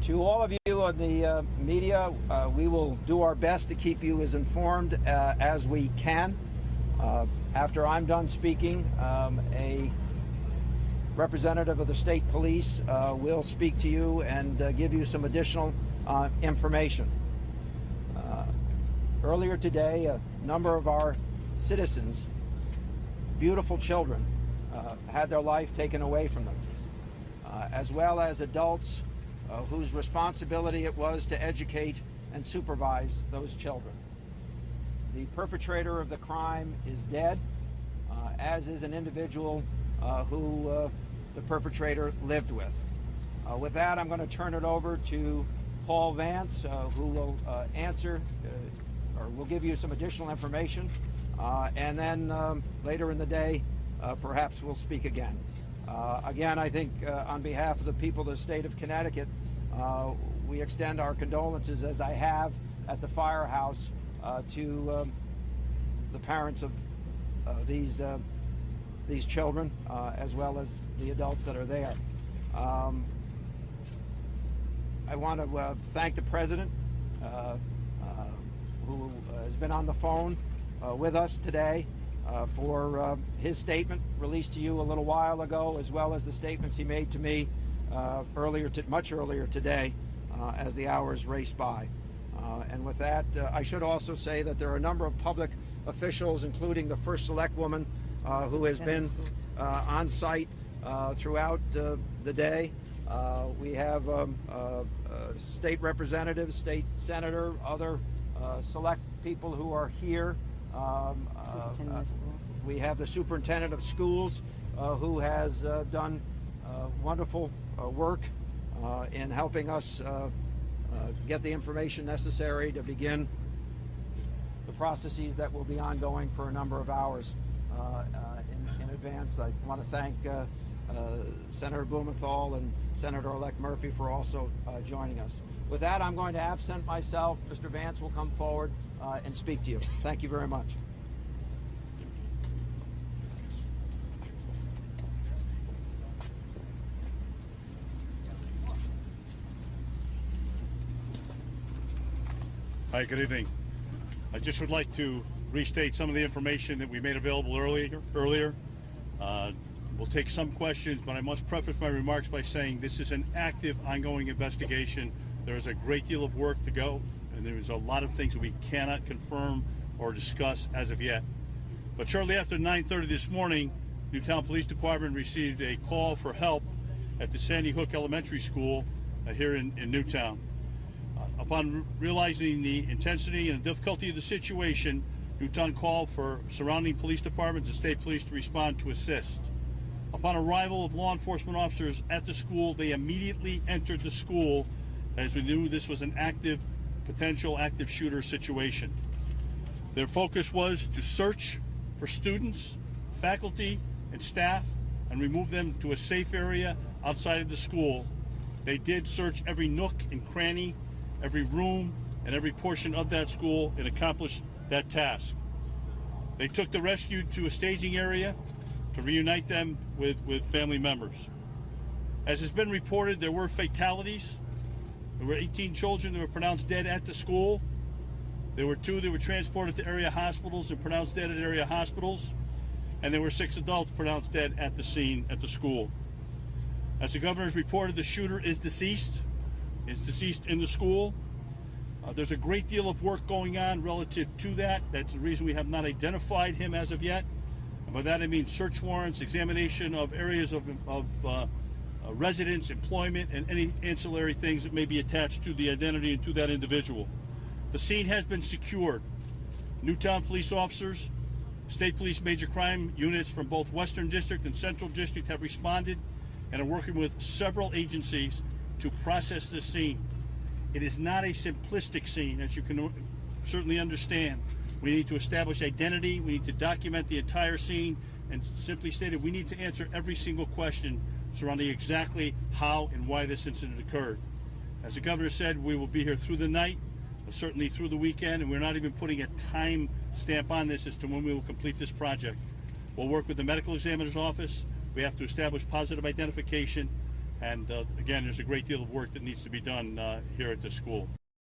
To all of you on the media, we will do our best to keep you as informed as we can. After I'm done speaking, a representative of the state police will speak to you and give you some additional information. Earlier today, a number of our citizens, beautiful children, had their life taken away from them, as well as adults whose responsibility it was to educate and supervise those children. The perpetrator of the crime is dead, as is an individual who the perpetrator lived with. With that, I'm going to turn it over to Paul Vance, who will answer or will give you some additional information, and then later in the day, perhaps we'll speak again. Again, I think on behalf of the people of the state of Connecticut, we extend our condolences, as I have at the firehouse, to the parents of these children, as well as the adults that are there. I want to thank the president, who has been on the phone with us today, for his statement released to you a little while ago, as well as the statements he made to me much earlier today, as the hours raced by. And with that, I should also say that there are a number of public officials, including the first select woman, who has been on site throughout the day. We have state representatives, state senator, other select people who are here. We have the superintendent of schools, who has done wonderful work in helping us get the information necessary to begin the processes that will be ongoing for a number of hours in advance. I want to thank Senator Blumenthal and Senator-elect Murphy for also joining us. With that, I'm going to absent myself. Mr. Vance will come forward and speak to you. Thank you very much. Hi, good evening. I just would like to restate some of the information that we made available earlier. We'll take some questions, but I must preface my remarks by saying this is an active, ongoing investigation. There is a great deal of work to go, and there is a lot of things that we cannot confirm or discuss as of yet. But shortly after 9:30 this morning, Newtown Police Department received a call for help at the Sandy Hook Elementary School here in Newtown. Upon realizing the intensity and difficulty of the situation, Newtown called for surrounding police departments and state police to respond to assist. Upon arrival of law enforcement officers at the school, they immediately entered the school, as we knew this was an potential active shooter situation. Their focus was to search for students, faculty, and staff and remove them to a safe area outside of the school. They did search every nook and cranny, every room, and every portion of that school and accomplished that task. They took the rescue to a staging area to reunite them with family members. As has been reported, there were fatalities. There were 18 children that were pronounced dead at the school. There were 2 that were transported to area hospitals and pronounced dead at area hospitals. And there were 6 adults pronounced dead at the scene at the school. As the governor has reported, the shooter is deceased. Is deceased in the school. There's a great deal of work going on relative to that. That's the reason we have not identified him as of yet. And by that I mean search warrants, examination of areas of residence, employment, and any ancillary things that may be attached to the identity and to that individual. The scene has been secured. Newtown police officers, state police major crime units from both Western District and Central District have responded and are working with several agencies to process this scene. It is not a simplistic scene, as you can certainly understand. We need to establish identity, we need to document the entire scene, and simply stated, we need to answer every single question surrounding exactly how and why this incident occurred. As the governor said, we will be here through the night, certainly through the weekend, and we're not even putting a time stamp on this as to when we will complete this project. We'll work with the medical examiner's office. We have to establish positive identification. And again, there's a great deal of work that needs to be done here at the school.